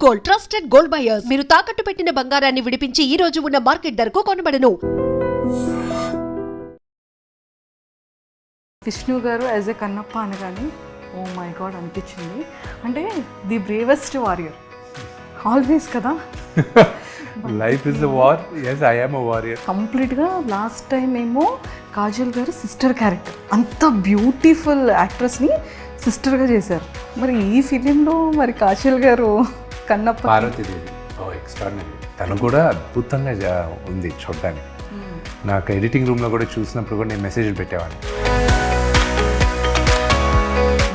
Gold, trusted gold buyers. మీరు తాకట్టు పెట్టిన బంగారాన్ని విడిపించి ఈ రోజు ఉన్న మార్కెట్ ధరకు కొనబడను. విష్ణు గారు యాజ్ ఎ కన్నప్ప అనగానే ఓ మై గాడ్ అనిపించింది. అంటే ది బ్రేవెస్ట్ వారియర్ ఆల్వేస్ కదా. Life is a war. yes I am a warrior. కంప్లీట్గా లాస్ట్ టైం ఏమో కాజల్ గారు సిస్టర్ క్యారెక్టర్, అంత బ్యూటిఫుల్ యాక్ట్రెస్ని సిస్టర్గా చేశారు. మరి ఈ ఫిలింలో మరి కాజల్ గారు కన్నప్ప పార్వతీదేవి ఎక్స్ట్రాడినరీ. తను కూడా అద్భుతంగా ఉంది చూడడానికి. నాకు ఎడిటింగ్ రూమ్లో కూడా చూసినప్పుడు కూడా నేను మెసేజ్లు పెట్టేవాడిని.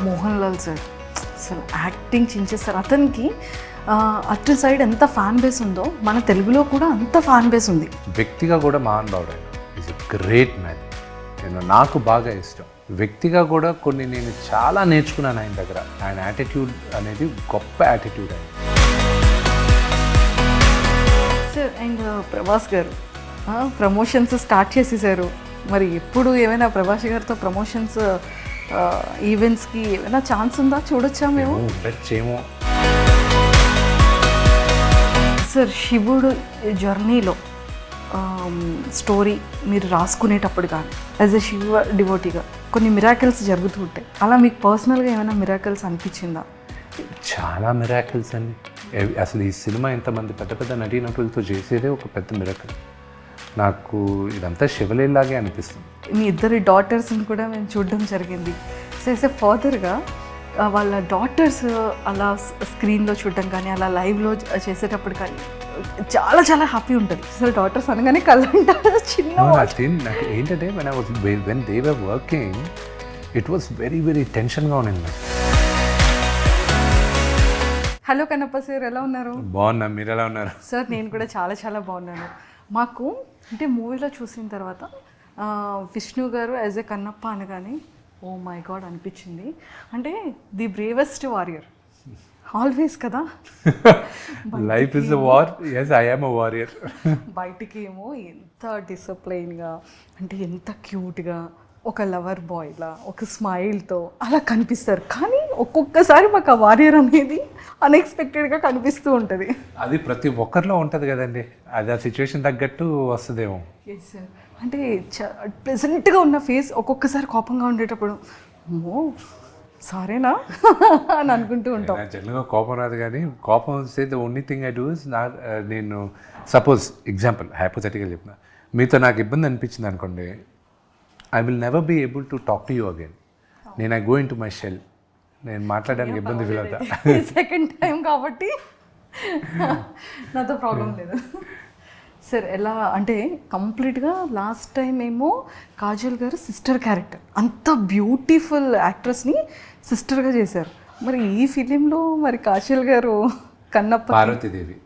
మోహన్ లాల్ సార్ అసలు యాక్టింగ్ చించేస్తారు. అతనికి అటు సైడ్ ఎంత ఫ్యాన్ బేస్ ఉందో మన తెలుగులో కూడా అంత ఫ్యాన్ బేస్ ఉంది. వ్యక్తిగా కూడా మహానుభావుడు ఆయన. Is a great man. నాకు బాగా ఇష్టం. వ్యక్తిగా కూడా కొన్ని నేను చాలా నేర్చుకున్నాను ఆయన దగ్గర. ఆయన యాటిట్యూడ్ అనేది గొప్ప యాటిట్యూడ్ ఆయన. Sir and Prabhas garu promotions start చేసేసారు. మరి ఎప్పుడు ఏమైనా ప్రభాస్ గారితో ప్రమోషన్స్ ఈవెంట్స్కి ఏమైనా ఛాన్స్ ఉందా? చూడొచ్చా మేము? ఉండొచ్చేమో. సార్ శివుడు జర్నీలో స్టోరీ మీరు రాసుకునేటప్పుడు కానీ యాజ్ ఎ శివ డివోటీగా కొన్ని మిరాకిల్స్ జరుగుతూ ఉంటాయి. అలా మీకు పర్సనల్గా ఏమైనా మిరాకిల్స్ అనిపించిందా? చాలా మిరాకిల్స్ అండి. అసలు ఈ సినిమా ఇంతమంది పెద్ద పెద్ద నటీనటులతో చేసేదే ఒక పెద్ద మిరాకిల్. నాకు ఇదంతా శివలీలాగే అనిపిస్తుంది. మీ ఇద్దరి డాటర్స్ని కూడా మేము చూడడం జరిగింది. సో యాజ్ ఎ ఫాదర్గా వాళ్ళ డాటర్స్ అలా స్క్రీన్లో చూడడం కానీ అలా లైవ్లో చేసేటప్పుడు కానీ చాలా చాలా హ్యాపీ ఉంటుంది. అసలు డాటర్స్ అనగానే కళ్ళంటారు చిన్న. నాకు ఏంటంటే when they were working it was very very టెన్షన్గా ఉండింది నాకు. హలో కన్నప్ప సార్, ఎలా ఉన్నారు? బాగున్నా, మీరు ఎలా ఉన్నారు? సార్ నేను కూడా చాలా చాలా బాగున్నాను. మాకు అంటే మూవీలో చూసిన తర్వాత విష్ణు గారు యాజ్ ఎ కన్నప్ప అనగానే ఓ మై గాడ్ అనిపించింది. అంటే ది బ్రేవెస్ట్ వారియర్ ఆల్వేస్ కదా. Life is a war. yes I am a warrior. బయటికి ఏమో ఎంత డిసిప్లైన్గా అంటే ఎంత క్యూట్గా ఒక లవర్ బాయ్లా ఒక స్మైల్తో అలా కనిపిస్తారు. కానీ ఒక్కొక్కసారి మాకు ఆ వారియర్ అనేది అన్ఎక్స్పెక్టెడ్గా కనిపిస్తూ ఉంటుంది. అది ప్రతి ఒక్కరిలో ఉంటుంది కదండి. అది ఆ సిచ్యువేషన్ తగ్గట్టు వస్తుందేమో. Yes sir. అంటే ప్రెజెంట్గా ఉన్న ఫేస్ ఒక్కొక్కసారి కోపంగా ఉండేటప్పుడు ఓ సారేనా అని అనుకుంటూ ఉంటాం. జనరల్గా కోపం రాదు, కానీ కోపం వస్తే the only thing I do is నేను సపోజ్ ఎగ్జాంపుల్ హైపోథెటికల్ చెప్పిన మీతో నాకు ఇబ్బంది అనిపించింది అనుకోండి, I will never be able to talk to you again. నేను I go into my shell. నేను మాట్లాడడానికి ఇబ్బంది ఫీల్ అవుతా. సెకండ్ టైం కాబట్టి నాతో ప్రాబ్లం లేదు. సార్ ఎలా అంటే కంప్లీట్గా లాస్ట్ టైం ఏమో కాజల్ గారు సిస్టర్ క్యారెక్టర్, అంత బ్యూటిఫుల్ యాక్ట్రెస్ని సిస్టర్గా చేశారు. మరి ఈ ఫిలింలో మరి కాజల్ గారు కన్నప్ప పార్వతీదేవి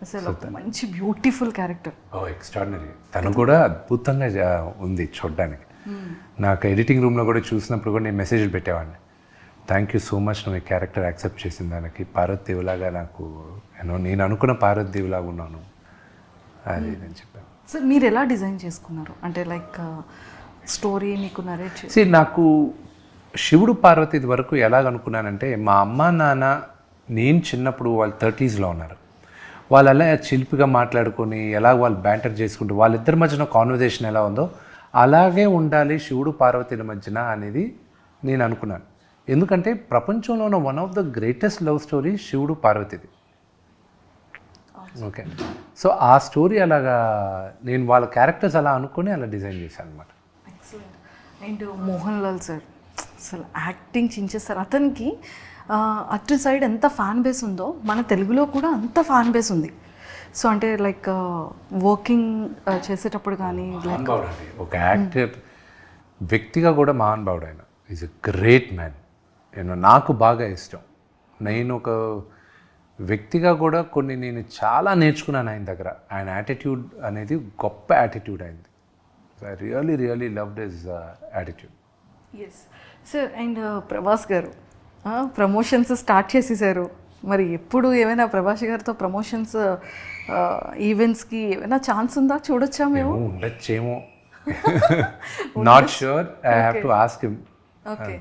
అసలు ఒక మంచి బ్యూటిఫుల్ క్యారెక్టర్. ఎక్స్ట్రాడినరీ. తను కూడా అద్భుతంగా ఉంది చూడడానికి. నాకు ఎడిటింగ్ రూమ్లో కూడా చూసినప్పుడు కూడా నేను మెసేజ్లు పెట్టేవాడిని. థ్యాంక్ యూ సో మచ్ నువ్వు ఈ క్యారెక్టర్ యాక్సెప్ట్ చేసిన దానికి. పార్వతీదేవిలాగా నాకు నేను అనుకున్న పార్వతీదేవిలాగా ఉన్నాను అది నేను చెప్పాను. సార్ మీరు ఎలా డిజైన్ చేసుకున్నారు? అంటే లైక్ స్టోరీ మీకు నరేట్ చేసి నాకు శివుడు పార్వతి వరకు ఎలాగ అనుకున్నానంటే, మా అమ్మ నాన్న నేను చిన్నప్పుడు వాళ్ళు 30s ఉన్నారు. వాళ్ళు అలా చిలిపిగా మాట్లాడుకొని ఎలా వాళ్ళు బ్యాంటర్ చేసుకుంటూ వాళ్ళిద్దరి మధ్యన కాన్వర్జేషన్ ఎలా ఉందో అలాగే ఉండాలి శివుడు పార్వతీల మధ్యన అనేది నేను అనుకున్నాను. ఎందుకంటే ప్రపంచంలో ఉన్న one of the greatest love story శివుడు పార్వతిది. ఓకే, సో ఆ స్టోరీ అలాగా నేను వాళ్ళ క్యారెక్టర్స్ అలా అనుకుని అలా డిజైన్ చేశాను అనమాట. అండ్ మోహన్ లాల్ సార్ అసలు యాక్టింగ్ చించేస్తారు. అతనికి అటు సైడ్ ఎంత ఫ్యాన్ బేస్ ఉందో మన తెలుగులో కూడా అంత ఫ్యాన్ బేస్ ఉంది. సో అంటే లైక్ వర్కింగ్ చేసేటప్పుడు కానీ మహానుభావుడు అండి. ఒక యాక్టర్ వ్యక్తిగా కూడా మహానుభావుడు ఆయన. Is a great man. నాకు బాగా ఇష్టం. నేను ఒక వ్యక్తిగా కూడా కొన్ని నేను చాలా నేర్చుకున్నాను ఆయన దగ్గర. ఆయన యాటిట్యూడ్ అనేది గొప్ప యాటిట్యూడ్ అయింది. I really really loved his attitude. Yes sir. And Prabhas garu promotions start చేసేసారు. మరి ఎప్పుడు ఏమైనా ప్రభాస్ గారితో ప్రమోషన్స్ ఈవెంట్స్కి ఏమైనా ఛాన్స్ ఉందా? చూడొచ్చా మేము? ఉండొచ్చేమో. Not sure. I have to ask him. Okay.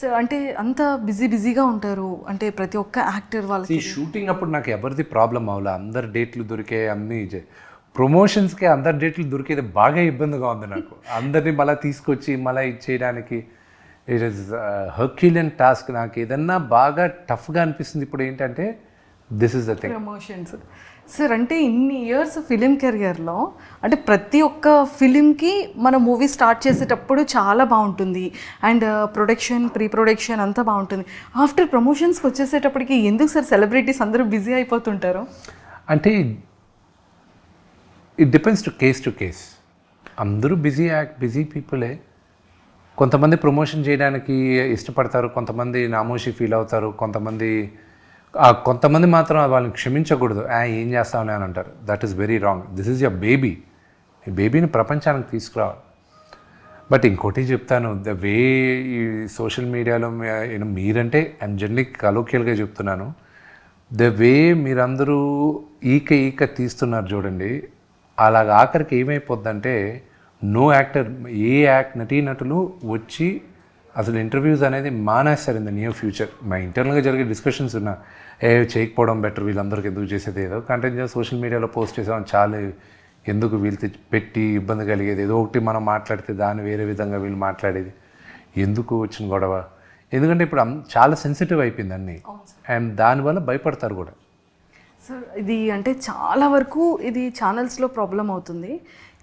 So అంటే అంత బిజీగా ఉంటారు, అంటే ప్రతి ఒక్క యాక్టర్ వాళ్ళకి. ఈ షూటింగ్ అప్పుడు నాకు ఎవరిది ప్రాబ్లం అవ్వలే, అందరు డేట్లు దొరికే అన్నీ ప్రమోషన్స్కి అందరు డేట్లు దొరికేది బాగా ఇబ్బందిగా ఉంది నాకు. అందరినీ మళ్ళీ తీసుకొచ్చి మళ్ళీ ఇచ్చేయడానికి ఇట్ ఈస్ హర్క్యులియన్ టాస్క్. నాకు ఏదన్నా బాగా టఫ్గా అనిపిస్తుంది ఇప్పుడు ఏంటంటే this is the thing, promotions. Sir అంటే ఇన్ని ఇయర్స్ ఫిలిం కెరియర్లో అంటే ప్రతి ఒక్క ఫిలింకి మన మూవీ స్టార్ట్ చేసేటప్పుడు చాలా బాగుంటుంది, అండ్ ప్రొడక్షన్ ప్రీ ప్రొడక్షన్ అంతా బాగుంటుంది. ఆఫ్టర్ ప్రమోషన్స్కి వచ్చేసేటప్పటికి ఎందుకు సార్ సెలబ్రిటీస్ అందరూ బిజీ అయిపోతుంటారు? అంటే ఇట్ డిపెండ్స్ టు కేస్. అందరూ బిజీ పీపులే. కొంతమంది ప్రమోషన్ చేయడానికి ఇష్టపడతారు, కొంతమంది నామోషి ఫీల్ అవుతారు, కొంతమంది మాత్రం వాళ్ళని క్షమించకూడదు, ఏం చేస్తామని అని అంటారు. That is very wrong. This is your baby. ఈ బేబీని ప్రపంచానికి తీసుకురావాలి. బట్ ఇంకోటి చెప్తాను, ద వే ఈ సోషల్ మీడియాలో మీరంటే ఐఎమ్ జనరలీ కలోకియల్గా చెప్తున్నాను, ద వే మీరందరూ ఈక తీస్తున్నారు చూడండి, అలాగ ఆఖరికి ఏమైపోద్దంటే నో యాక్టర్, నటీనటులు వచ్చి అసలు ఇంటర్వ్యూస్ అనేది మానేస్తారు ఇన్ ద నియర్ ఫ్యూచర్. మా ఇంటర్నల్గా జరిగే డిస్కషన్స్ ఉన్నా, చేయకపోవడం బెటర్, వీళ్ళందరికీ ఎందుకు చేసేది, ఏదో కంటెంట్ సోషల్ మీడియాలో పోస్ట్ చేసాం చాలా, ఎందుకు వీళ్ళు పెట్టి ఇబ్బంది కలిగేది, ఏదో ఒకటి మనం మాట్లాడితే దాన్ని వేరే విధంగా వీళ్ళు మాట్లాడేది, ఎందుకు వచ్చిన గొడవ. ఎందుకంటే ఇప్పుడు చాలా సెన్సిటివ్ అయిపోయింది అన్నీ, అండ్ దానివల్ల భయపడతారు కూడా. సార్ ఇది అంటే చాలా వరకు ఇది ఛానల్స్లో ప్రాబ్లం అవుతుంది,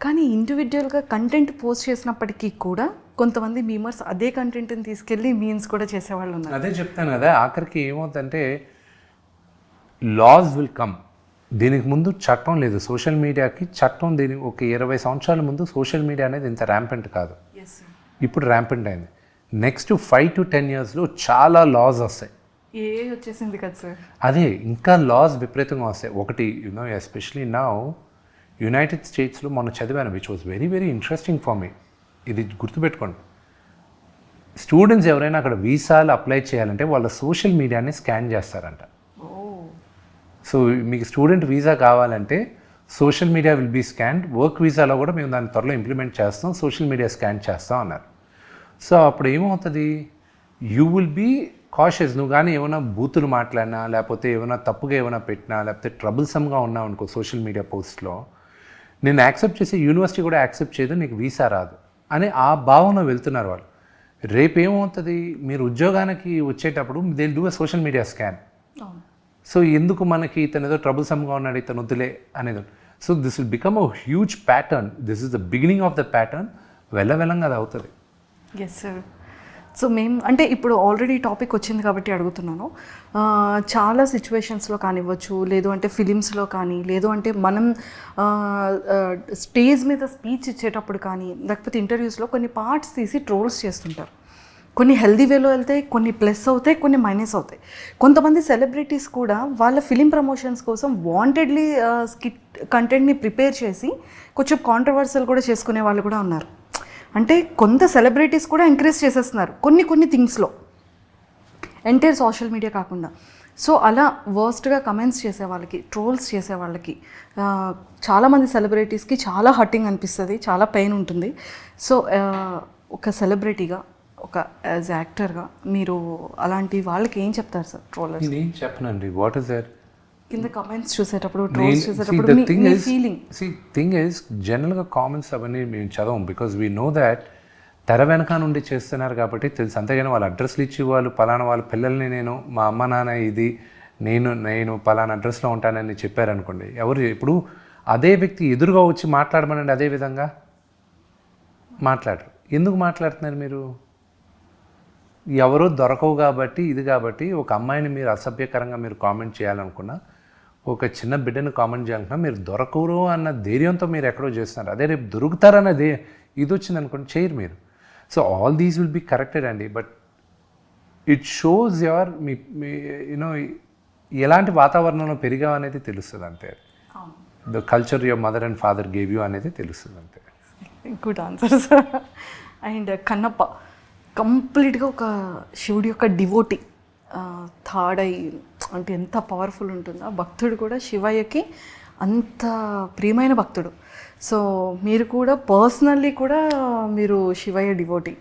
కానీ ఇండివిజువల్గా కంటెంట్ పోస్ట్ చేసినప్పటికీ కూడా కొంతమంది మీమర్స్ అదే కంటెంట్ని తీసుకెళ్ళి మీమ్స్ కూడా చేసేవాళ్ళు ఉన్నారు. అదే చెప్తాను కదా, ఆఖరికి ఏమవుతుందంటే లాస్ విల్ కమ్. దీనికి ముందు చట్టం లేదు సోషల్ మీడియాకి. చట్టం దీనికి ఒక 20 సంవత్సరాల ముందు సోషల్ మీడియా అనేది ఇంత ర్యాంపెంట్ కాదు, ఇప్పుడు ర్యాంపెంట్ అయింది. నెక్స్ట్ 5 to 10 yearsలో చాలా లాస్ వస్తాయి. వచ్చేసింది కదా సార్, అదే ఇంకా లాస్ విపరీతంగా వస్తాయి. ఒకటి ఎస్పెషలీ నౌ యునైటెడ్ స్టేట్స్లో మొన్న చదివాను, which was very very interesting for me. ఇది గుర్తుపెట్టుకోండి, స్టూడెంట్స్ ఎవరైనా అక్కడ వీసాలు అప్లై చేయాలంటే వాళ్ళ సోషల్ మీడియాని స్కాన్ చేస్తారంట. సో మీకు స్టూడెంట్ వీసా కావాలంటే social media will be scanned. Work వీసాలో కూడా మేము దాన్ని త్వరలో ఇంప్లిమెంట్ చేస్తాం, సోషల్ మీడియా స్కాన్ చేస్తాం అన్నారు. సో అప్పుడు ఏమవుతుంది, యూ విల్ బీ కాషియస్. నువ్వు కానీ ఏమైనా బూతులు మాట్లాడినా, లేకపోతే ఏమైనా తప్పుగా ఏమైనా పెట్టినా, లేకపోతే ట్రబుల్సమ్గా ఉన్నావు అనుకో సోషల్ మీడియా పోస్ట్లో, నేను యాక్సెప్ట్ చేసి యూనివర్సిటీ కూడా యాక్సెప్ట్ చేయదు, నీకు వీసా రాదు అని ఆ భావన వెళ్తున్నారు వాళ్ళు. రేపు ఏమవుతుంది, మీరు ఉద్యోగానికి వచ్చేటప్పుడు they do a social media scan. So ఎందుకు మనకి ఇతను ఏదో ట్రబుల్సమ్గా ఉన్నాడు, ఇతను వద్దులే అనేది. So this will become a huge pattern. This is the beginning of the pattern. వెళ్ళంగా అది అవుతుంది. Yes sir. సో మేము అంటే ఇప్పుడు ఆల్రెడీ టాపిక్ వచ్చింది కాబట్టి అడుగుతున్నాను, చాలా సిచ్యువేషన్స్లో కానివ్వచ్చు, లేదు అంటే ఫిలిమ్స్లో కానీ, లేదు అంటే మనం స్టేజ్ మీద స్పీచ్ ఇచ్చేటప్పుడు కానీ, లేకపోతే ఇంటర్వ్యూస్లో కొన్ని పార్ట్స్ తీసి ట్రోల్స్ చేస్తుంటారు. కొన్ని హెల్దీ వేలో వెళ్తాయి, కొన్ని ప్లస్ అవుతాయి, కొన్ని మైనస్ అవుతాయి. కొంతమంది సెలబ్రిటీస్ కూడా వాళ్ళ ఫిలిం ప్రమోషన్స్ కోసం వాంటెడ్లీ స్కిట్ కంటెంట్ని ప్రిపేర్ చేసి కొంచెం కాంట్రవర్సల్ కూడా చేసుకునే వాళ్ళు కూడా ఉన్నారు. అంటే కొంత సెలబ్రిటీస్ కూడా ఎంకరేజ్ చేసేస్తున్నారు కొన్ని థింగ్స్లో, ఎంటైర్ సోషల్ మీడియా కాకుండా. సో అలా వర్స్ట్గా కమెంట్స్ చేసే వాళ్ళకి, ట్రోల్స్ చేసే వాళ్ళకి, చాలామంది సెలబ్రిటీస్కి చాలా హర్టింగ్ అనిపిస్తుంది, చాలా పెయిన్ ఉంటుంది. సో ఒక సెలబ్రిటీగా, ఒక యాజ్ యాక్టర్గా మీరు అలాంటి వాళ్ళకి ఏం చెప్తారు సార్? ట్రోలర్స్ నేను చెప్పనండి, వాట్ ఇస్ దట్ కింద కామెంట్స్ చూసేటప్పుడు, ట్రోల్స్ చూసేటప్పుడు మీ ఫీలింగ్. థింగ్ ఈజ్ జనరల్గా కామెంట్స్ అవన్నీ మేము చదవం, బికాజ్ వీ నో దాట్ తెర వెనక నుండి చేస్తున్నారు కాబట్టి తెలుసు. అంతేగాని వాళ్ళ అడ్రస్లు ఇచ్చి వాళ్ళు పలానా వాళ్ళ పిల్లల్ని నేను మా అమ్మ నాన్న ఇది నేను పలానా అడ్రస్లో ఉంటానని చెప్పారనుకోండి, ఎవరు ఇప్పుడు అదే వ్యక్తి ఎదురుగా వచ్చి మాట్లాడమనండి, అదే విధంగా మాట్లాడరు. ఎందుకు మాట్లాడుతున్నారు మీరు? ఎవరో దొరకవు కాబట్టి, ఇది కాబట్టి ఒక అమ్మాయిని మీరు అసభ్యకరంగా మీరు కామెంట్ చేయాలనుకున్నా, ఒక చిన్న బిడ్డను కామెంట్ చేయాలనుకున్నా, మీరు దొరకరు అన్న ధైర్యంతో మీరు ఎక్కడో చేస్తున్నారు. అదే రేపు దొరుకుతారన్నదే ఇది వచ్చింది అనుకోండి, చేయరు మీరు. So all these will be corrected అండి, బట్ ఇట్ షోస్ యువర్ మీ యూనో ఎలాంటి వాతావరణంలో పెరిగావు అనేది తెలుస్తుంది అంతే. The culture your mother and father gave you అనేది తెలుస్తుంది అంతే. Good answer sir. And Kannappa కంప్లీట్గా ఒక శివుడి యొక్క డివోటీ, థర్డ్ ఐ అంటే ఎంత పవర్ఫుల్ ఉంటుందో. భక్తుడు కూడా శివయ్యకి అంత ప్రియమైన భక్తుడు. సో మీరు కూడా పర్సనల్లీ కూడా మీరు శివయ్య డివోటీ.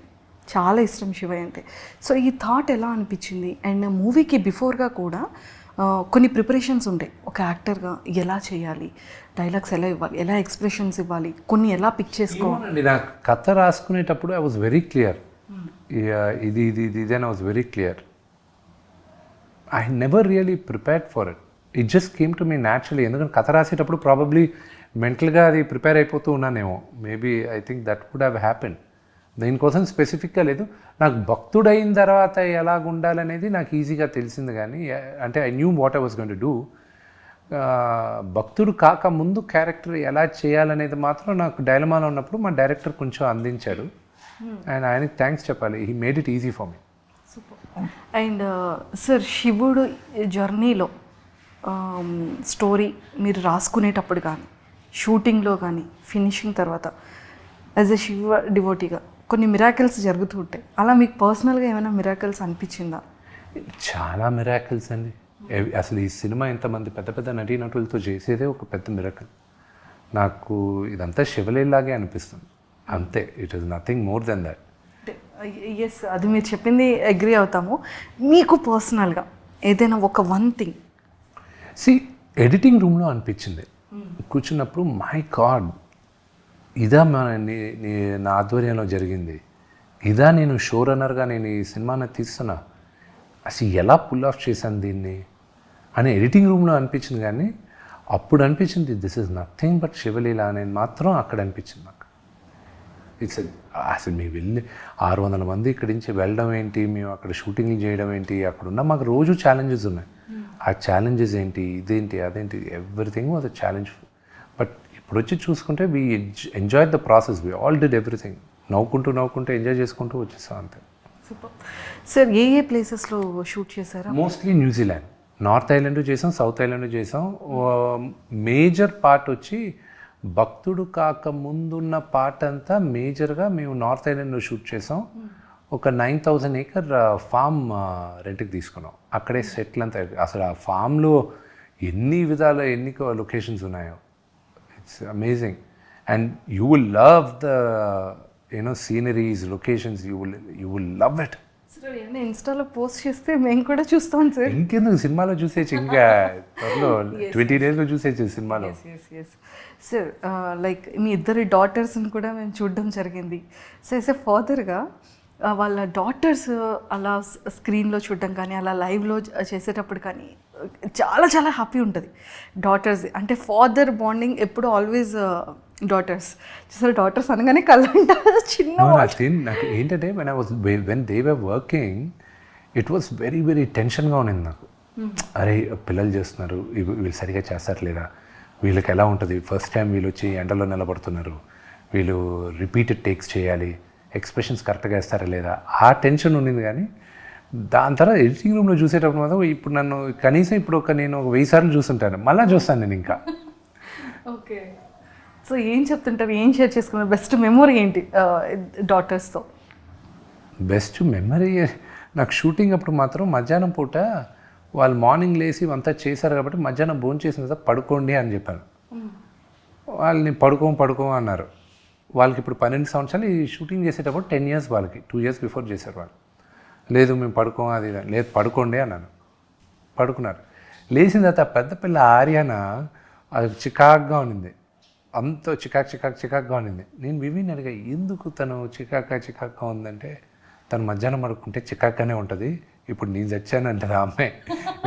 చాలా ఇష్టం శివయ్య అంటే. సో ఈ థాట్ ఎలా అనిపించింది? అండ్ మూవీకి బిఫోర్గా కూడా కొన్ని ప్రిపరేషన్స్ ఉంటాయి. ఒక యాక్టర్గా ఎలా చేయాలి, డైలాగ్స్ ఎలా ఇవ్వాలి, ఎలా ఎక్స్ప్రెషన్స్ ఇవ్వాలి, కొన్ని ఎలా పిక్ చేసుకోవాలి. నాకు కథ రాసుకునేటప్పుడు ఐ వాజ్ వెరీ క్లియర్. ఇది ఇది ఇది ఇది అని I was very clear. I never really prepared for it. It just came to me naturally. ఎందుకంటే కథ రాసేటప్పుడు ప్రాబబ్లీ మెంటల్గా అది ప్రిపేర్ అయిపోతూ ఉన్నానేమో. Maybe I think that would have happen. దీనికోసం స్పెసిఫిక్గా లేదు. నాకు భక్తుడైన తర్వాత ఎలాగ ఉండాలనేది నాకు ఈజీగా తెలిసింది, కానీ అంటే I knew what I was going to do. భక్తుడు కాక ముందు క్యారెక్టర్ ఎలా చేయాలనేది మాత్రం నాకు డైలమాలో ఉన్నప్పుడు మా డైరెక్టర్ కొంచెం అందించాడు. అండ్ ఆయనకి థ్యాంక్స్ చెప్పాలి. He made it easy for me. And sir, శివుడు జర్నీలో స్టోరీ మీరు రాసుకునేటప్పుడు కానీ, షూటింగ్లో కానీ, ఫినిషింగ్ తర్వాత యాజ్ ఎ శివ డివోటీగా కొన్ని మిరాకిల్స్ జరుగుతూ ఉంటాయి. అలా మీకు పర్సనల్గా ఏమైనా మిరాకిల్స్ అనిపించిందా? చాలా మిరాకిల్స్ అండి. అసలు ఈ సినిమా ఇంతమంది పెద్ద పెద్ద నటీనటులతో చేసేదే ఒక పెద్ద మిరాకిల్. నాకు ఇదంతా శివలీలాగే అనిపిస్తుంది, అంతే. It is nothing more than that. Yes, అది మీరు చెప్పింది అగ్రీ అవుతాము. మీకు పర్సనల్గా ఏదైనా ఒక వన్ థింగ్ ఎడిటింగ్ రూమ్లో అనిపించింది కూర్చున్నప్పుడు, మై గాడ్, ఇదా నా ఆధ్వర్యంలో జరిగింది, ఇదా నేను షో రన్నర్గా నేను ఈ సినిమాని తీస్తున్నా, అసలు ఎలా పుల్ ఆఫ్ చేశాను దీన్ని అని ఎడిటింగ్ రూమ్లో అనిపించింది. కానీ అప్పుడు అనిపించింది దిస్ ఇస్ నథింగ్ బట్ శివలీల అనేది మాత్రం అక్కడ అనిపించింది నాకు. ఇట్స్ అసలు మేము వెళ్ళి 600 మంది ఇక్కడి నుంచి వెళ్ళడం ఏంటి, మేము అక్కడ షూటింగ్లు చేయడం ఏంటి, అక్కడున్న మాకు రోజు ఛాలెంజెస్ ఉన్నాయి. ఆ ఛాలెంజెస్ ఏంటి, ఇదేంటి, అదేంటి, everything was a challenge. But ఇప్పుడు వచ్చి చూసుకుంటే we enjoy the process, we all did everything. నవ్వుకుంటూ ఎంజాయ్ చేసుకుంటూ వచ్చేసాం అంతే. Super sir. ఏ ఏ ప్లేసెస్లో షూట్ చేశారా? మోస్ట్లీ న్యూజిలాండ్, నార్త్ ఐలాండ్ చేసాం, సౌత్ ఐలాండ్ చేసాం. మేజర్ పార్ట్ వచ్చి భక్తుడు కాక ముందున్న పార్ట్ అంతా మేజర్గా మేము నార్త్ ఐలాండ్లో షూట్ చేసాం. ఒక 9,000 acre ఫామ్ రెంట్కి తీసుకున్నాం. అక్కడే సెటిల్ అంతా. అసలు ఆ ఫామ్లో ఎన్ని విధాల ఎన్ని లొకేషన్స్ ఉన్నాయో, it's amazing. And you will love the sceneries, locations, you will love it. Sir, ఏమైనా ఇన్స్టాలో పోస్ట్ చేస్తే మేము కూడా చూస్తాం సార్. ఇంకెందుకు, సినిమాలో చూసేచ్చు, ఇంకా త్వరలో 20 daysలో చూసేచ్చు సినిమాలో. సార్, లైక్ మీ ఇద్దరి డాటర్స్ని కూడా మేము చూడడం జరిగింది. సో యాజ్ ఎ ఫాదర్గా వాళ్ళ డాటర్స్ అలా స్క్రీన్లో చూడడం కానీ, అలా లైవ్లో చేసేటప్పుడు కానీ చాలా చాలా హ్యాపీ ఉంటుంది. డాటర్స్ అంటే ఫాదర్ బాండింగ్ ఎప్పుడు ఆల్వేస్ డాటర్స్. చూసారు, డాటర్స్ అనగానే కళ్ళంట చిన్న. నాకు ఏంటంటే when they were working it was very very టెన్షన్గా ఉన్నింది నాకు. అరే పిల్లలు చేస్తున్నారు, వీళ్ళు సరిగా చేస్తారు లేదా, వీళ్ళకి ఎలా ఉంటుంది, ఫస్ట్ టైం వీళ్ళు వచ్చి ఎండలో నిలబడుతున్నారు, వీళ్ళు రిపీటెడ్ టేక్స్ చేయాలి, ఎక్స్ప్రెషన్స్ కరెక్ట్గా వేస్తారా లేదా, ఆ టెన్షన్ ఉండింది. కానీ దాని తర్వాత ఎడిటింగ్ రూమ్లో చూసేటప్పుడు మాత్రం ఇప్పుడు నన్ను కనీసం ఇప్పుడు నేను ఒక 1000 సార్లు చూస్తుంటాను, మళ్ళీ చూస్తాను నేను ఇంకా. ఓకే. సో ఏం చెప్తుంటారు, ఏం షేర్ చేసుకున్నారు? బెస్ట్ మెమొరీ ఏంటి డాటర్స్తో? బెస్ట్ మెమరీ నాకు షూటింగ్ అప్పుడు మాత్రం మధ్యాహ్నం పూట వాళ్ళు మార్నింగ్ లేసి అంతా చేశారు కాబట్టి మధ్యాహ్నం భోజనం చేసిన తర్వాత పడుకోండి అని చెప్పాను. వాళ్ళని పడుకో అన్నారు. వాళ్ళకి ఇప్పుడు 12 సంవత్సరాలు. ఈ షూటింగ్ చేసేటప్పుడు 10 years వాళ్ళకి, 2 years బిఫోర్ చేశారు వాళ్ళు. లేదు మేము పడుకోం, అది లేదు పడుకోండి అన్నాను. పడుకున్నారు. లేచిన తర్వాత పెద్ద పిల్ల ఆర్యాన అది చికాక్గా ఉన్నింది, అంత చికాక్గా ఉన్నింది. నేను వివిని అడిగా, ఎందుకు తను చికాక్గా ఉందంటే, తను మధ్యాహ్నం పడుకుంటే చికాక్గానే ఉంటుంది, ఇప్పుడు నేను చచ్చాను అంటది ఆ అమ్మాయి,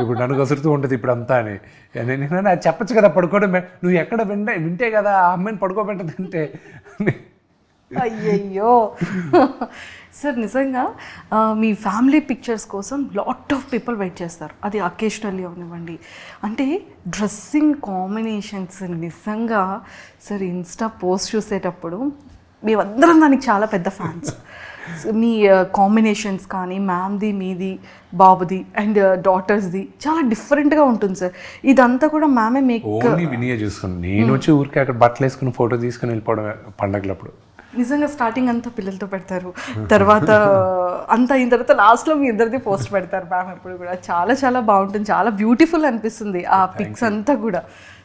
ఇప్పుడు నన్ను కసురుతూ ఉంటుంది ఇప్పుడు అంతా అని. నేను అది చెప్పచ్చు కదా, పడుకోవడం నువ్వు ఎక్కడ వింటే కదా ఆ అమ్మాయిని పడుకోబెట్టదంటే. అయ్యయ్యో. సార్, నిజంగా మీ ఫ్యామిలీ పిక్చర్స్ కోసం లాట్ ఆఫ్ పీపుల్ వెయిట్ చేస్తారు. అది అకేషనల్లీ అవనివ్వండి. అంటే డ్రెస్సింగ్ కాంబినేషన్స్ నిజంగా సార్ ఇన్స్టా పోస్ట్ చూసేటప్పుడు మేమందరం దానికి చాలా పెద్ద ఫ్యాన్స్. మీ కాంబినేషన్స్ కానీ, మ్యామ్ది, మీది, బాబుది అండ్ డాటర్స్ది చాలా డిఫరెంట్గా ఉంటుంది సార్. ఇదంతా కూడా మ్యామే మీకు ఓన్లీ వినియే చూసుకుని, నేను వచ్చి ఊరికి అక్కడ బట్టలు వేసుకుని ఫోటో తీసుకుని వెళ్ళిపోవడం పండగలప్పుడు. నిజంగా స్టార్టింగ్ అంతా పిల్లలతో పెడతారు, తర్వాత అంతా అయిన తర్వాత లాస్ట్లో మీ ఇద్దరిది పోస్ట్ పెడతారు మ్యామ్. ఎప్పుడు కూడా చాలా చాలా బాగుంటుంది, చాలా బ్యూటిఫుల్ అనిపిస్తుంది ఆ పిక్స్ అంతా కూడా.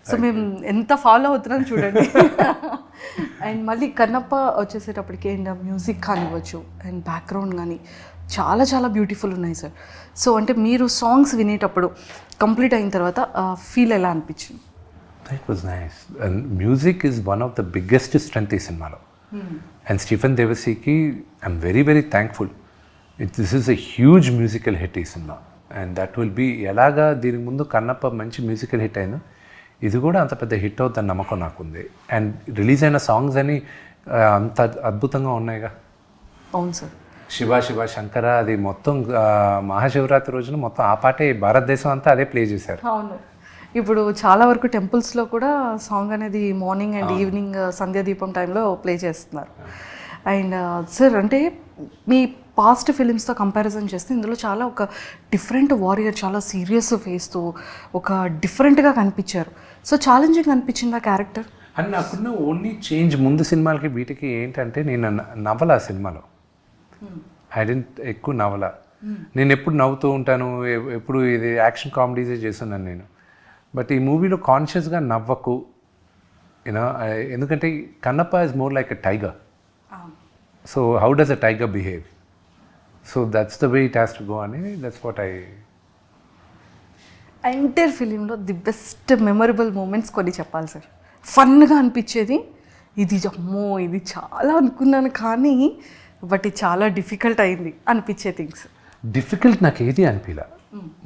సో మేము ఎంత ఫాలో అవుతున్నాం చూడండి. అండ్ మళ్ళీ కన్నప్ప వచ్చేసేటప్పటికి అండ్ మ్యూజిక్ కానివ్వచ్చు అండ్ బ్యాక్గ్రౌండ్ కానీ చాలా చాలా బ్యూటిఫుల్ ఉన్నాయి సార్. సో అంటే మీరు సాంగ్స్ వినేటప్పుడు కంప్లీట్ అయిన తర్వాత ఫీల్ ఎలా అనిపించింది? That was nice. And music is one of the biggest strength ఈ సినిమాలో. And Stephen Devasiki, I'm very, very thankful. This is a huge musical hit ఈ cinema. And that will be ఎలాగా దీనికి ముందు కన్నప్ప మంచి మ్యూజికల్ హిట్ అయిందో ఇది కూడా అంత పెద్ద హిట్ అవుతుందని నమ్మకం నాకుంది. అండ్ రిలీజ్ అయిన సాంగ్స్ అని అంత అద్భుతంగా ఉన్నాయిగా. అవును సార్. శివ శివ శంకర అది మొత్తం మహాశివరాత్రి రోజున మొత్తం ఆ పాటే భారతదేశం అంతా అదే ప్లే చేశారు. అవును. ఇప్పుడు చాలా వరకు టెంపుల్స్లో కూడా సాంగ్ అనేది మార్నింగ్ అండ్ ఈవినింగ్ సంధ్యాదీపం టైంలో ప్లే చేస్తున్నారు. అండ్ సార్ అంటే మీ పాస్ట్ ఫిలిమ్స్తో కంపారిజన్ చేస్తే ఇందులో చాలా ఒక డిఫరెంట్ వారియర్, చాలా సీరియస్ ఫేస్తో ఒక డిఫరెంట్గా కనిపించారు. సో ఛాలెంజింగ్ అనిపించింది ఆ క్యారెక్టర్. అండ్ నాకున్న ఓన్లీ చేంజ్ ముందు సినిమాలకి వీటికి ఏంటంటే నేను నవల ఆ సినిమాలో ఐ డెంట్ ఎక్కువ నవల. నేను ఎప్పుడు నవ్వుతూ ఉంటాను, ఎప్పుడు ఇది యాక్షన్ కామెడీసే చేస్తున్నాను నేను. బట్ ఈ మూవీలో కాన్షియస్గా నవ్వకు యూనో, ఎందుకంటే Kannappa is more like a tiger. So how does a tiger behave? So that's the way it has to go అని దట్స్ వాట్ ఐ. ఎంటైర్ ఫిలింలో ది బెస్ట్ మెమరబుల్ మూమెంట్స్ కొన్ని చెప్పాలి సార్. ఫన్గా అనిపించేది ఇది, అమ్మో ఇది చాలా అనుకున్నాను కానీ బట్ ఇది చాలా డిఫికల్ట్ అయింది అనిపించే థింగ్స్. డిఫికల్ట్ నాకు ఏది అనిపించలే.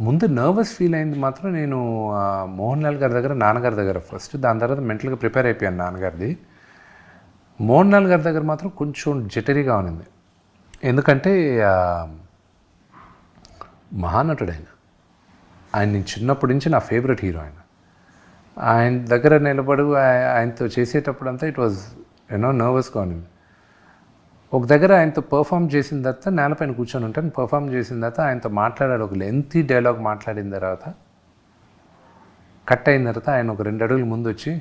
ముందు నర్వస్ ఫీల్ అయింది మాత్రం నేను మోహన్ లాల్ గారి దగ్గర, నాన్నగారి దగ్గర ఫస్ట్. దాని తర్వాత మెంటల్గా ప్రిపేర్ అయిపోయాను నాన్నగారిది. మోహన్ లాల్ గారి దగ్గర మాత్రం కొంచెం జటరీగా ఉన్నింది. ఎందుకంటే మహానటుడు ఆయన నేను చిన్నప్పటి నుంచి నా ఫేవరెట్ హీరో ఆయన దగ్గర నిలబడు ఆయనతో చేసేటప్పుడు అంతా ఇట్ వాజ్ నర్వస్గా ఉన్నింది. ఒక దగ్గర ఆయనతో పర్ఫామ్ చేసిన తర్వాత నేలపైన కూర్చొని ఉంటాను, పర్ఫామ్ చేసిన తర్వాత ఆయనతో మాట్లాడాలి. ఒక లెంతీ డైలాగ్ మాట్లాడిన తర్వాత కట్ అయిన తర్వాత ఆయన ఒక 2 అడుగులు ముందు వచ్చి,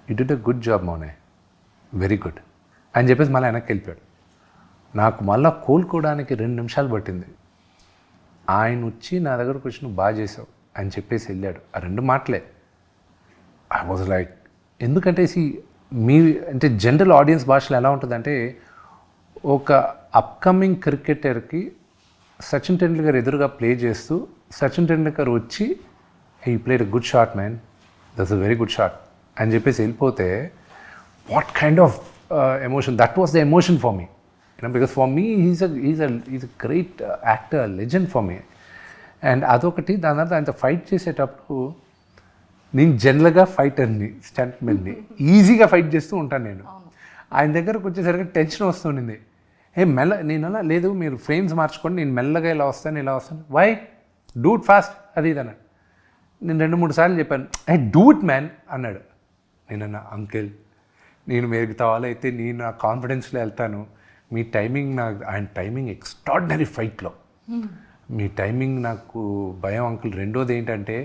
you did a good job మోనే, వెరీ గుడ్ అని చెప్పేసి మళ్ళీ వెనక్కి వెళ్ళిపోయాడు. నాకు మళ్ళీ కోలుకోవడానికి 2 నిమిషాలు పట్టింది. ఆయన వచ్చి నా దగ్గరకు వచ్చి నువ్వు బాగా చేసావు అని చెప్పేసి వెళ్ళాడు. ఆ 2 మాటలే. ఐ వాజ్ లైక్, ఎందుకంటే మీ అంటే జనరల్ ఆడియన్స్ భాషలో ఎలా ఉంటుందంటే, ఒక అప్కమింగ్ క్రికెటర్కి సచిన్ టెండూల్కర్ ఎదురుగా ప్లే చేస్తూ సచిన్ టెండూల్కర్ వచ్చి he played a good shot man, that's a very good shot అని చెప్పేసి వెళ్ళిపోతే what kind of emotion, that was the emotion for me. Because for me is a great actor, legend for me. And అదొకటి. దాని తర్వాత ఆయనతో fight చేసేటప్పుడు నేను జనరల్గా ఫైటర్ని, స్టంట్మెన్ని, ఈజీగా ఫైట్ చేస్తూ ఉంటాను నేను. ఆయన దగ్గరకు వచ్చేసరికి టెన్షన్ వస్తుండింది. నేను అలా లేదు, మీరు ఫ్రేమ్స్ మార్చుకోండి, నేను మెల్లగా ఇలా వస్తాను. వై డూ ఇట్ ఫాస్ట్ అది ఇది అన్నాడు. నేను 2-3 సార్లు చెప్పాను, డూ ఇట్ మ్యాన్ అన్నాడు. నేనన్నా, అంకిల్ నేను మిగతా వాళ్ళైతే నేను నా కాన్ఫిడెన్స్లో వెళ్తాను, మీ టైమింగ్ ఆయన టైమింగ్ ఎక్స్ట్రాడినరీ ఫైట్లో, మీ టైమింగ్ నాకు భయం అంకుల్. రెండోది ఏంటంటే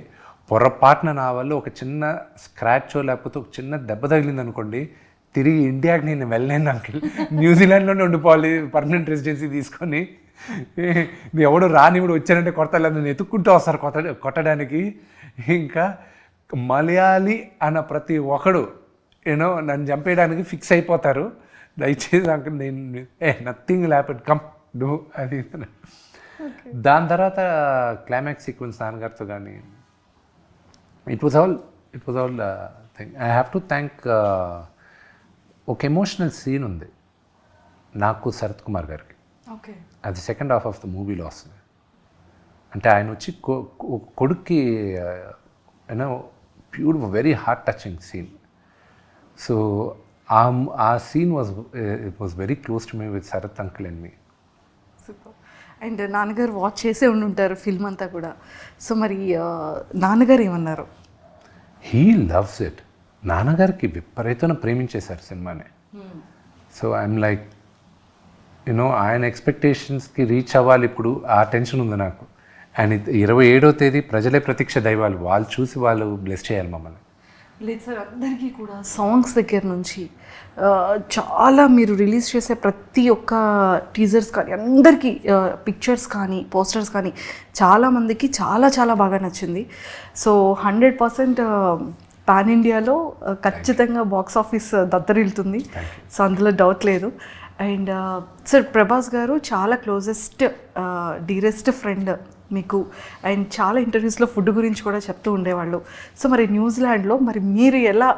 పొరపాటున నా వల్ల ఒక చిన్న స్క్రాచో లేకపోతే ఒక చిన్న దెబ్బ తగిలింది అనుకోండి, తిరిగి ఇండియాకి నేను వెళ్ళలేను అంకిల్, న్యూజిలాండ్లోనే ఉండిపోవాలి పర్మనెంట్ రెసిడెన్సీ తీసుకొని. ఎవడు రానివుడు వచ్చానంటే కొడతారు, నన్ను ఎత్తుక్కుంటూ వస్తారు కొట్టడానికి. ఇంకా మలయాళీ అన్న ప్రతి ఒక్కడు నన్ను చంపేయడానికి ఫిక్స్ అయిపోతారు. దయచేసి అంకుల్ నేను నథింగ్ హ్యాపెన్, కమ్ డూ అది. దాని తర్వాత క్లైమాక్స్ సీక్వెన్స్ నాన్నగారితో కానీ it was all thing. I have to thank ఒక ఎమోషనల్ సీన్ ఉంది నాకు శరత్ కుమార్ గారికి. ఓకే. అది సెకండ్ హాఫ్ ఆఫ్ ద మూవీలో వస్తుంది. అంటే ఆయన వచ్చి కొడుక్కి beautiful, very heart touching scene. So ఆ scene was very close to me with Sarath uncle and me. Super. And నాన్నగారు వాచ్ చేసే ఉంటారు ఫిల్మ్ అంతా కూడా. సో మరి నాన్నగారు ఏమన్నారు? He loves it. నాన్నగారికి విపరీతంగా ప్రేమించేశారు సినిమాని. సో ఐఎమ్ లైక్ ఆయన ఎక్స్పెక్టేషన్స్కి రీచ్ అవ్వాలి ఇప్పుడు, ఆ టెన్షన్ ఉంది నాకు. అండ్ 27వ తేదీ ప్రజలే ప్రతీక్ష దైవాలు, వాళ్ళు చూసి వాళ్ళు బ్లెస్ చేయాలి మమ్మల్ని. లేదు సార్, అందరికీ కూడా సాంగ్స్ దగ్గర నుంచి చాలా మీరు రిలీజ్ చేసే ప్రతి ఒక్క టీజర్స్ కానీ అందరికీ పిక్చర్స్ కానీ పోస్టర్స్ కానీ చాలామందికి చాలా చాలా బాగా నచ్చింది. సో 100% పాన్ ఇండియాలో ఖచ్చితంగా బాక్స్ ఆఫీస్ దద్దరిల్లుతుంది. సో అందులో డౌట్ లేదు. అండ్ సార్, ప్రభాస్ గారు చాలా క్లోజెస్ట్ డీరెస్ట్ ఫ్రెండ్ మీకు, అండ్ చాలా ఇంటర్వ్యూస్లో ఫుడ్ గురించి కూడా చెప్తూ ఉండేవాళ్ళు. సో మరి న్యూజిలాండ్లో మరి మీరు ఎలా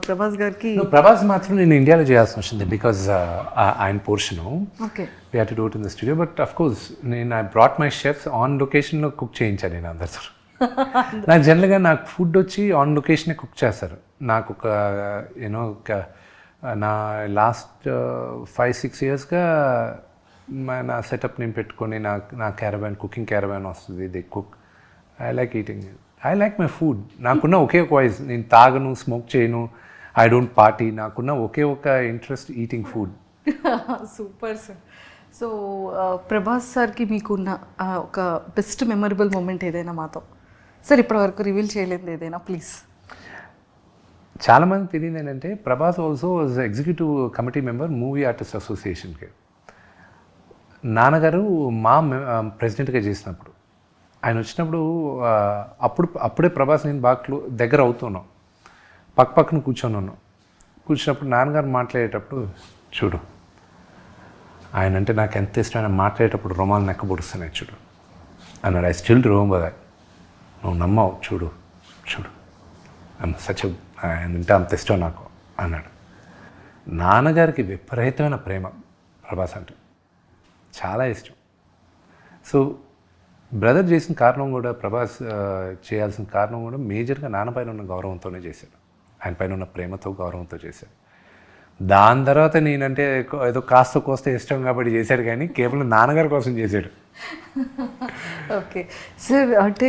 ప్రభాస్ గారికి? ప్రభాస్ మాత్రం నేను ఇండియాలో చేయాల్సి వచ్చింది బికాజ్ ఆయన portion okay, we have to do it in the studio. But of course నేను I brought my chefs on లొకేషన్లో కుక్ చేయించాను నేను అందరితో. నాకు జనరల్గా నాకు ఫుడ్ వచ్చి ఆన్ లొకేషనే కుక్ చేస్తారు. నాకు ఒక యూనో నా లాస్ట్ 5-6 ఇయర్స్గా నా సెటప్ నేను పెట్టుకొని నా క్యారవాన్, కుకింగ్ క్యారవాన్ వస్తుంది. They cook. I like eating, I like my food. నాకున్న ఒకే ఒక వాయిస్, నేను తాగను, స్మోక్ చేయను, ఐ డోంట్ పార్టీ. నాకున్న ఒకే ఒక interest eating food. Super sir. So Prabhas సార్కి మీకున్న ఒక బెస్ట్ మెమరబుల్ మూమెంట్ ఏదైనా మాతో సార్ ఇప్పటివరకు రివీల్ చేయలేదు ఏదైనా ప్లీజ్? చాలామంది తెలియదు ఏంటంటే Prabhas also was executive committee member movie artist అసోసియేషన్కి. నాన్నగారు మా ప్రెసిడెంట్గా చేసినప్పుడు ఆయన వచ్చినప్పుడు అప్పుడే ప్రభాస్ నేను బాగా దగ్గర అవుతున్నాం, పక్కన కూర్చొని ఉన్నాం. కూర్చున్నప్పుడు నాన్నగారు మాట్లాడేటప్పుడు, చూడు ఆయన అంటే నాకు ఎంత ఇష్టమైన, మాట్లాడేటప్పుడు రోమాలు నెక్క పొడుస్తున్నాయి చూడు అన్నాడు. I still remember that. నువ్వు నమ్మవు, చూడు చూడు సచ్ ఆయన అంటే అంత ఇష్టం నాకు అన్నాడు. నాన్నగారికి విపరీతమైన ప్రేమ ప్రభాస్ అంటే, చాలా ఇష్టం. సో బ్రదర్ చేసిన కారణం కూడా, ప్రభాస్ చేయాల్సిన కారణం కూడా మేజర్గా నాన్న పైన ఉన్న గౌరవంతోనే చేశాడు. ఆయన పైన ఉన్న ప్రేమతో, గౌరవంతో చేశాడు. దాని తర్వాత నేనంటే ఏదో కాస్త కోస్త ఇష్టం కాబట్టి చేశాడు, కానీ కేవలం నాన్నగారి కోసం చేశాడు. ఓకే సార్, అంటే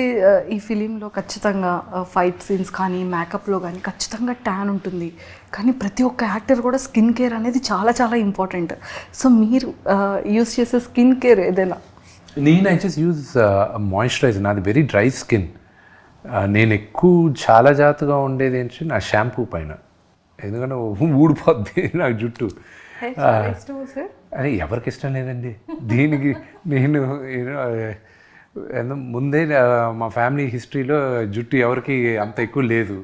ఈ ఫిలింలో ఖచ్చితంగా ఫైట్ సీన్స్ కానీ మేకప్లో కానీ ఖచ్చితంగా ట్యాన్ ఉంటుంది, కానీ ప్రతి ఒక్క యాక్టర్ కూడా స్కిన్ కేర్ అనేది చాలా చాలా ఇంపార్టెంట్. సో మీరు యూస్ చేసే స్కిన్ కేర్ ఏదైనా? నేను ఐ జస్ట్ యూజ్ మాయిశ్చరైజర్. నాది వెరీ డ్రై స్కిన్. నేను ఎక్కువ చాలా జాగ్రత్తగా ఉండేది ఏంటంటే నా షాంపూ పైన, ఎందుకంటే ఊడిపోద్ది నాకు జుట్టు. అరే ఎవరికి ఇష్టం లేదండి దీనికి. నేను ముందే మా ఫ్యామిలీ హిస్టరీలో జుట్టు ఎవరికి అంత ఎక్కువ లేదు.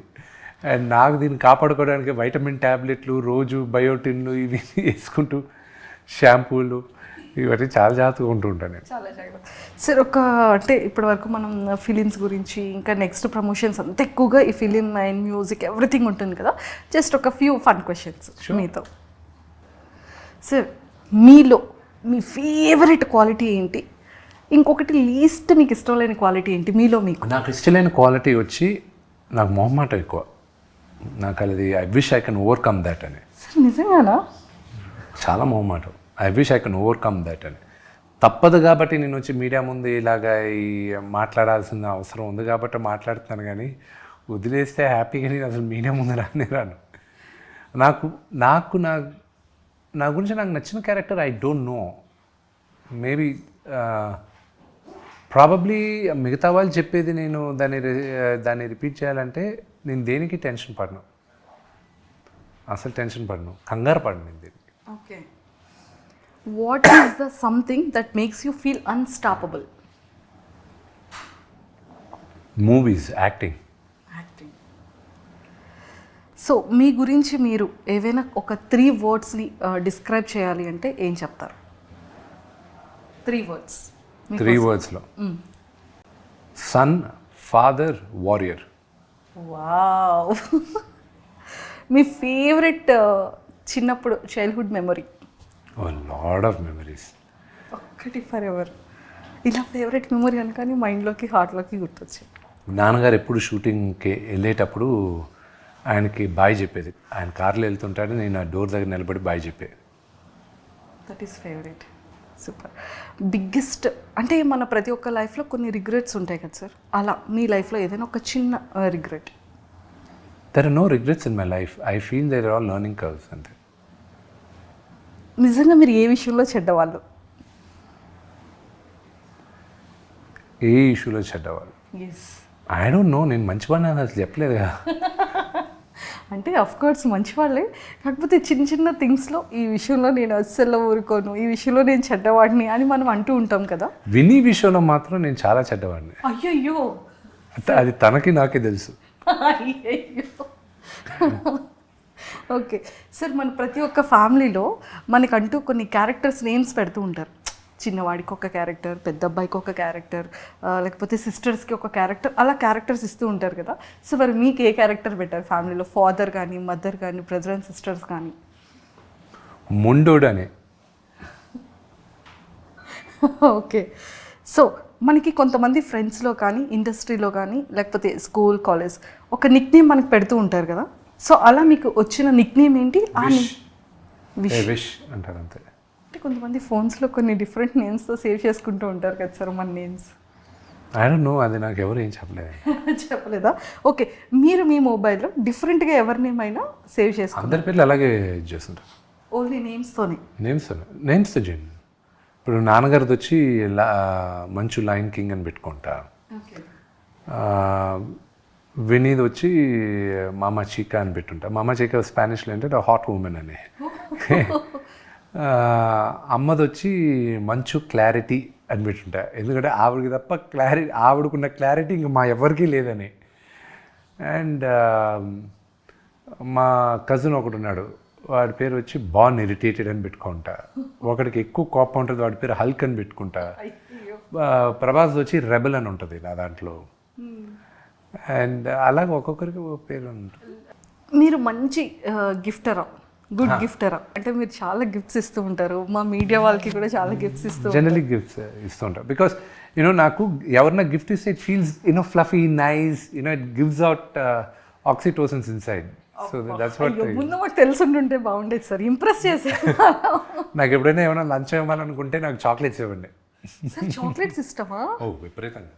అండ్ నాకు దీన్ని కాపాడుకోవడానికి వైటమిన్ ట్యాబ్లెట్లు, రోజు బయోటిన్లు ఇవి వేసుకుంటూ, షాంపూలు ఇవన్నీ చాలా జాగ్రత్తగా ఉంటూ ఉంటాను నేను. చాలా జాగ్రత్త సార్. ఒక అంటే ఇప్పటి వరకు మనం ఫిలిమ్స్ గురించి, ఇంకా నెక్స్ట్ ప్రమోషన్స్ అంత ఎక్కువగా ఈ ఫిలిం అండ్ మ్యూజిక్ ఎవ్రీథింగ్ ఉంటుంది కదా, జస్ట్ ఒక ఫ్యూ ఫన్ క్వశ్చన్స్ మీతో. సార్, మీలో మీ ఫేవరెట్ క్వాలిటీ ఏంటి? ఇంకొకటి లీస్ట్ మీకు ఇష్టం లేని క్వాలిటీ ఏంటి మీలో మీకు? నాకు ఇష్టం లేని క్వాలిటీ వచ్చి నాకు మొహమాటం ఎక్కువ. నాకు అది I wish I can overcome that అని. సార్ నిజంగానా? చాలా మొహమాటం. I wish I can overcome that అని. తప్పదు కాబట్టి నేను వచ్చి మీడియా ముందు ఇలాగా ఈ మాట్లాడాల్సిన అవసరం ఉంది కాబట్టి మాట్లాడుతున్నాను, కానీ వదిలేస్తే హ్యాపీగా నేను అసలు మీడియా ముందు రాను. నా గురించి నాకు నచ్చిన character I don't no. Maybe probably మిగతా వాళ్ళు చెప్పేది నేను దాన్ని రిపీట్ చేయాలంటే నేను దేనికి టెన్షన్ పడను, అసలు టెన్షన్ పడను, కంగారు పడను నేను దేనికి. Okay, what is the something that makes you feel unstoppable? Movies, acting. So మీ గురించి మీరు ఏవైనా ఒక 3 wordsని డిస్క్రైబ్ చేయాలి అంటే ఏం చెప్తారు? 3 words. 3 wordsలో సన్, ఫాదర్, వారియర్. వావ్. మీ ఫేవరెట్ చిన్నప్పుడు childhood memory? Lot of memories. ఒక్కటి ఫర్ ఎవర్ ఇలా ఫేవరెట్ మెమరీ అనగానే మైండ్లోకి, హార్ట్లోకి గుర్తొచ్చాయి. నాన్నగారు ఎప్పుడు షూటింగ్కి వెళ్ళేటప్పుడు ఆయనకి బాయ్ చెప్పేది. ఆయన కార్లో వెళ్తుంటాడు, నేను ఆ డోర్ దగ్గర నిలబడి బాయ్ చెప్పేది. That is favourite. Super. Biggest అంటే మన ప్రతి ఒక్క లైఫ్లో కొన్ని రిగ్రెట్స్ ఉంటాయి కదా సార్, అలా మీ లైఫ్లో ఏదైనా ఒక చిన్న regret? There are no regrets in my life. I feel there are all learning curves అంతే. నిజంగా మీరు ఏ విషయంలో చెడ్డవాళ్ళు? ఏ ఇష్యూలో చెడ్డవాళ్ళు? ఎస్. I don't know. నేను మంచివాడిని అసలు చెప్పలేదు కదా. అంటే అఫ్ కోర్స్ మంచి వాళ్ళే, కాకపోతే చిన్న చిన్న థింగ్స్లో ఈ విషయంలో నేను అస్సలు ఊరుకోను, ఈ విషయంలో నేను చెడ్డవాడిని అని మనం అంటూ ఉంటాం కదా. విని విషయంలో మాత్రం నేను చాలా చెడ్డవాడిని. అయ్యయ్యో, అంటే అది తనకి నాకే తెలుసు. అయ్యయ్యో. ఓకే సార్, మన ప్రతి ఒక్క ఫ్యామిలీలో మనకంటూ కొన్ని క్యారెక్టర్స్ నేమ్స్ పెడుతూ ఉంటారు. చిన్నవాడికి ఒక క్యారెక్టర్, పెద్ద అబ్బాయికి ఒక క్యారెక్టర్, లేకపోతే సిస్టర్స్కి ఒక క్యారెక్టర్, అలా క్యారెక్టర్స్ ఇస్తూ ఉంటారు కదా. సో మరి మీకు ఏ క్యారెక్టర్ పెట్టారు ఫ్యామిలీలో? ఫాదర్ కానీ, మదర్ కానీ, బ్రదర్ అండ్ సిస్టర్స్ కానీ? ముండోడు అని. ఓకే. సో మనకి కొంతమంది ఫ్రెండ్స్లో కానీ, ఇండస్ట్రీలో కానీ, లేకపోతే స్కూల్, కాలేజ్ ఒక నిక్ నేమ్ మనకు పెడుతూ ఉంటారు కదా. సో అలా మీకు వచ్చిన నిక్ నేమ్ ఏంటి? విష్ అంటారు అంతే. అంటే కొంతమంది ఫోన్స్లో కొన్ని డిఫరెంట్ నేమ్స్తో సేవ్ చేసుకుంటూ ఉంటారు కదా సార్ మన నేమ్స్. ఐ డోంట్ నో, అది నాకు ఎవరు ఏం చెప్పలేదు. చెప్పలేదా? ఓకే, మీరు మీ మొబైల్లో డిఫరెంట్గా ఎవరి నేమ్ అయినా సేవ్ చేసుకుంటారు? అందరి పేర్లు అలాగే చేస్తుంటారు. ఓన్లీ నేమ్స్తోనే? నేమ్స్ చేయండి. ఇప్పుడు నాన్నగారిది వచ్చి మంచు లైన్ కింగ్ అని పెట్టుకుంటా. వినీది వచ్చి మామా చీకా అని పెట్టుంటా. మామా చీకా స్పానిష్లో ఏంటంటే హాట్ ఉమెన్ అని. అమ్మది వచ్చి మంచు క్లారిటీ అని పెట్టుంటా, ఎందుకంటే ఆవిడకి తప్ప ఆవిడకున్న క్లారిటీ ఇంక మా ఎవరికీ లేదని. అండ్ మా కజిన్ ఒకడు ఉన్నాడు, వాడి పేరు వచ్చి బాన్ ఇరిటేటెడ్ అని పెట్టుకుంటా. ఒకడికి ఎక్కువ కోపం ఉంటుంది, వాడి పేరు హల్క్ అని పెట్టుకుంటా. ప్రభాస్ వచ్చి రెబల్ అని ఉంటుంది నా దాంట్లో. అండ్ అలాగే ఒక్కొక్కరికి ఒక పేరు ఉంటుంది. మీరు మంచి గిఫ్టరా, గుడ్ గిఫ్టరా? అంటే మీరు చాలా గిఫ్ట్స్ ఇస్తూ ఉంటారు, మా మీడియా వాళ్ళకి కూడా చాలా గిఫ్ట్స్ ఇస్తూ ఉంటారు. జనరలీ గిఫ్ట్స్ ఇస్తూ ఉంటారు బికాస్ నాకు ఎవరన్నా గిఫ్ట్ ఇస్తే it feels fluffy, nice, it gives out oxytocins inside. So that's what. ముందు మాకు తెలుసుంటుంటే బాగుండేది సార్, ఇంప్రెస్ చేసే. నాకు ఎప్పుడైనా ఏమైనా లంచ్ ఇవ్వాలనుకుంటే నాకు చాక్లెట్స్ ఇవ్వండి. చాక్లెట్స్ ఇష్టమా? ఓ విపరీతంగా.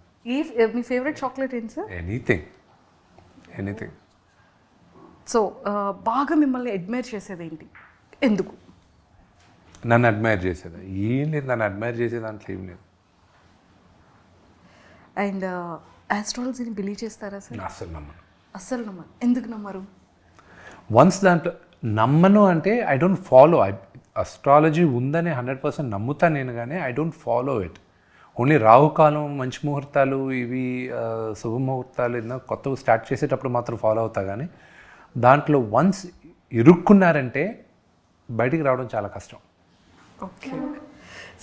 మీ ఫేవరెట్ చాక్లెట్ ఏంటి సార్? ఎనీథింగ్. సో బాగా మిమ్మల్ని అడ్మైర్ చేసేది ఏంటి, ఎందుకు? నన్ను అడ్మైర్ చేసేదా? ఏం లేదు, నన్ను అడ్మైర్ చేసే దాంట్లో ఏం లేదు. అండ్ ఆస్ట్రాలజీని బిలీవ్ చేస్తారా సార్? అస్సలు నమ్మను. అస్సలు నమ్మరు? ఎందుకు నమ్మరు? వన్స్ దాంట్లో నమ్మను అంటే ఐ డోంట్ ఫాలో. అస్ట్రాలజీ ఉందని 100% నమ్ముతా నేను, కానీ I don't follow it. Only రాహుకాలం, మంచి ముహూర్తాలు, ఇవి శుభముహూర్తాలు ఏదైనా కొత్తగా స్టార్ట్ చేసేటప్పుడు మాత్రం ఫాలో అవుతా, కానీ దాంట్లో వన్స్ ఇరుక్కున్నారంటే బయటికి రావడం చాలా కష్టం. Okay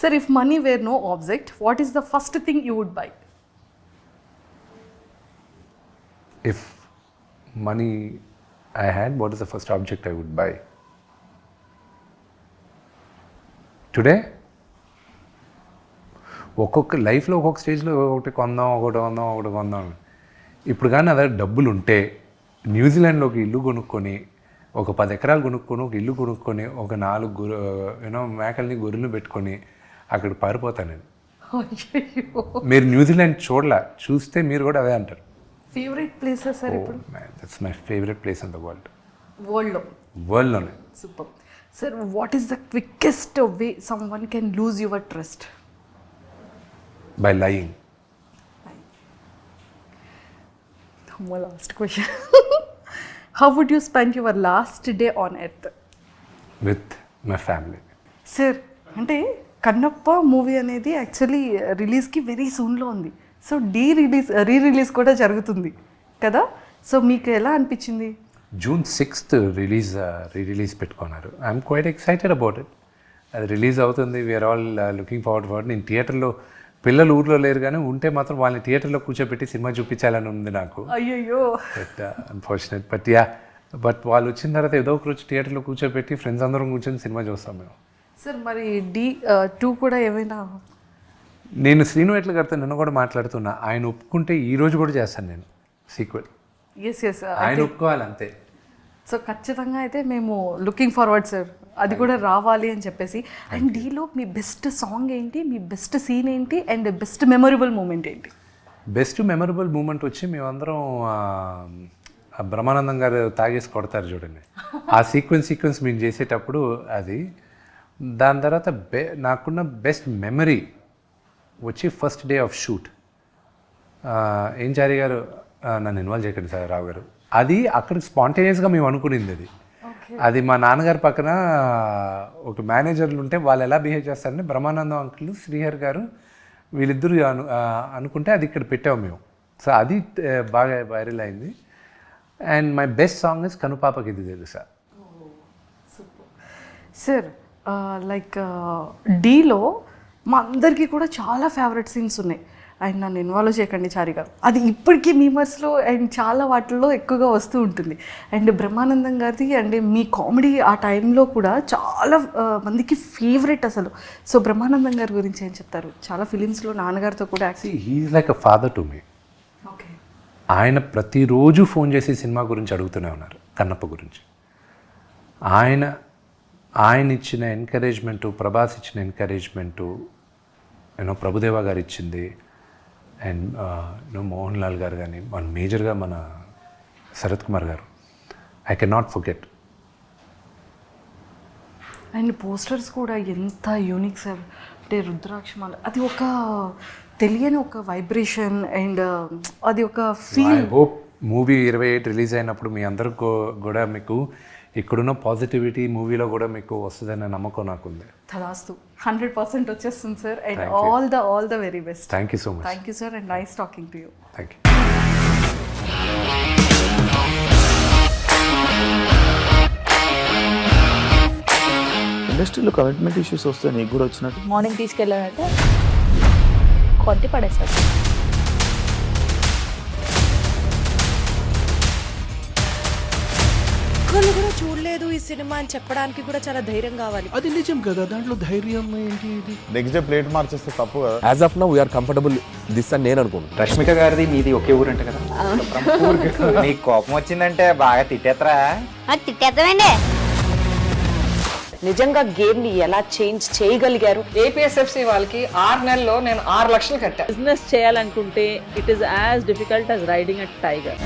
sir, if money were no object, what is the first thing you would buy? If money I had, what is the first object I would buy? Today, ఒక్కొక్క లైఫ్లో ఒక్కొక్క స్టేజ్లో ఒకటి కొందాం. ఇప్పుడు కానీ అదే డబ్బులు ఉంటే న్యూజిలాండ్లో ఒక ఇల్లు కొనుక్కొని, ఒక 10 ఎకరాలు కొనుక్కొని, ఒక ఇల్లు కొనుక్కొని, ఒక 4 మేకల్ని, గొర్రెలు పెట్టుకొని అక్కడ పారిపోతాను నేను. మీరు న్యూజిలాండ్ చూస్తే మీరు కూడా అదే అంటారు. ఫేవరెట్ ప్లేస్ సార్ ఇప్పుడు? That's my favourite place in the world. వరల్డ్లోనే? Super sir. What is the quickest way someone can lose your trust? By lying. Last question. How would you spend your last day on earth? With my family. Sir, అంటే Kannappa movie అనేది actually రిలీజ్కి very సూన్లో ఉంది. So re release కూడా జరుగుతుంది కదా. So మీకు ఎలా అనిపించింది? June 6th రిలీజ్ పెట్టుకున్నారు. I'm quite excited about it. అది రిలీజ్ అవుతుంది, we're all looking forward for. నేను థియేటర్లో, పిల్లలు ఊర్లో లేరు కానీ ఉంటే మాత్రం వాళ్ళని థియేటర్లో కూర్చోబెట్టి సినిమా చూపించాలని ఉంది నాకు. అయ్యయ్యో, బట్ అన్ఫార్చునేట్. బట్ వాళ్ళు వచ్చిన తర్వాత ఏదో ఒక రోజు థియేటర్లో కూర్చోబెట్టి ఫ్రెండ్స్ అందరం కూర్చొని సినిమా చూస్తాం మేము. సార్ మరి D2 కూడా ఏమైనా? నేను శ్రీను ఎట్ల గారితో నిన్న కూడా మాట్లాడుతున్నా, ఆయన ఒప్పుకుంటే ఈ రోజు కూడా చేస్తాను నేను సీక్వెల్. ఎస్ ఆయన ఒప్పుకోవాలి అంతే. సో ఖచ్చితంగా అయితే మేము లుకింగ్ ఫార్వర్డ్ సార్, అది కూడా రావాలి అని చెప్పేసి. అండ్ డీలో మీ బెస్ట్ సాంగ్ ఏంటి, మీ బెస్ట్ సీన్ ఏంటి, అండ్ బెస్ట్ మెమొరబుల్ మూమెంట్ ఏంటి? బెస్ట్ మెమొరబుల్ మూమెంట్ వచ్చి మేమందరం బ్రహ్మానందం గారు తాగేసి కొడతారు చూడండి, ఆ సీక్వెన్స్ మేము చేసేటప్పుడు అది. దాని తర్వాత నాకున్న బెస్ట్ మెమరీ వచ్చి ఫస్ట్ డే ఆఫ్ షూట్. ఏం చారి గారు, నన్ను ఇన్వాల్వ్ చేయకండి సార్ రావు గారు, అది అక్కడికి స్పాంటేనియస్గా మేము అనుకునింది అది. అది మా నాన్నగారి పక్కన ఒక మేనేజర్లు ఉంటే వాళ్ళు ఎలా బిహేవ్ చేస్తారంటే బ్రహ్మానందం అంకుల్, శ్రీహర్ గారు వీళ్ళిద్దరు అనుకుంటే అది ఇక్కడ పెట్టాము మేము. సో అది బాగా వైరల్ అయింది. And my best song is కనుపాపకి ఇది తెలుసా. సార్ లైక్ డీలో మా అందరికీ కూడా చాలా ఫేవరెట్ సీన్స్ ఉన్నాయి. అండ్ నన్ను ఇన్వాల్వ్ చేయకండి చారి గారు, అది ఇప్పటికీ మీమర్స్లో అండ్ చాలా వాటిల్లో ఎక్కువగా వస్తూ ఉంటుంది. అండ్ బ్రహ్మానందం గారిది అండ్ మీ కామెడీ ఆ టైంలో కూడా చాలా మందికి ఫేవరెట్ అసలు. సో బ్రహ్మానందం గారి గురించి ఏం చెప్తారు? చాలా ఫిలిమ్స్లో నాన్నగారితో కూడా actually he is like a father to me. Okay. ఆయన ప్రతిరోజు ఫోన్ చేసి సినిమా గురించి అడుగుతూనే ఉన్నారు, కన్నప్ప గురించి. ఆయన ఇచ్చిన ఎంకరేజ్మెంటు, ప్రభాస్ ఇచ్చిన ఎంకరేజ్మెంటు, ప్రభుదేవా గారు ఇచ్చింది, అండ్ మోహన్ లాల్ గారు కానీ, మన మేజర్గా మన శరత్ కుమార్ గారు, I can not forget. And posters కూడా ఎంత యూనిక్ సార్. అంటే రుద్రాక్షమాల అది ఒక తెలియని ఒక వైబ్రేషన్ అండ్ అది ఒక feel. I hope movie 28 release అయినప్పుడు మీ అందరికి కూడా మీకు ఇక్కడున్న పాజిటివిటీ మూవీలో కూడా మీకు వస్తుందనే నమ్మకం నాకుంది. తదాస్తు 100% వచ్చేస్తుంది sir. And all the very best. Thank you so much. Thank you sir and nice talking to you. Thank you. ఇండస్ట్రీలో కమిట్మెంట్ ఇష్యూస్ వస్తే నీకు కూడా వచ్చినట్టు మార్నింగ్ తీసుకెళ్ళాలంటే కొద్ది పడేస్తారు. ఒక్కళ్ళు కూడా చూడలేదు ఈ సినిమా అని చెప్పడానికి కూడా చాలా ధైర్యం కావాలి. అది నిజం కదా, దాంట్లో ధైర్యం ఏంటి? ఇది నెక్స్ట్ డే ప్లేట్ మార్చేస్తే తప్పు కదా. As of now we're comfortable this అని నేను అనుకుంటున్నాను. రష్మిక గారిది మీది ఒకే ఊరంట కదా. నీకు కోపం వచ్చిందంటే బాగా తిట్టేత్తరా? తిట్టేద్దామండి. నిజంగా గేమ్ ని ఎలా చేంజ్ చేయగలిగారు? ఏపీఎస్ఎఫ్సి వాళ్ళకి 6 నెలల్లో నేను 6 లక్షలు కట్టా. బిజినెస్ చేయాలనుకుంటే it is as difficult as riding a tiger.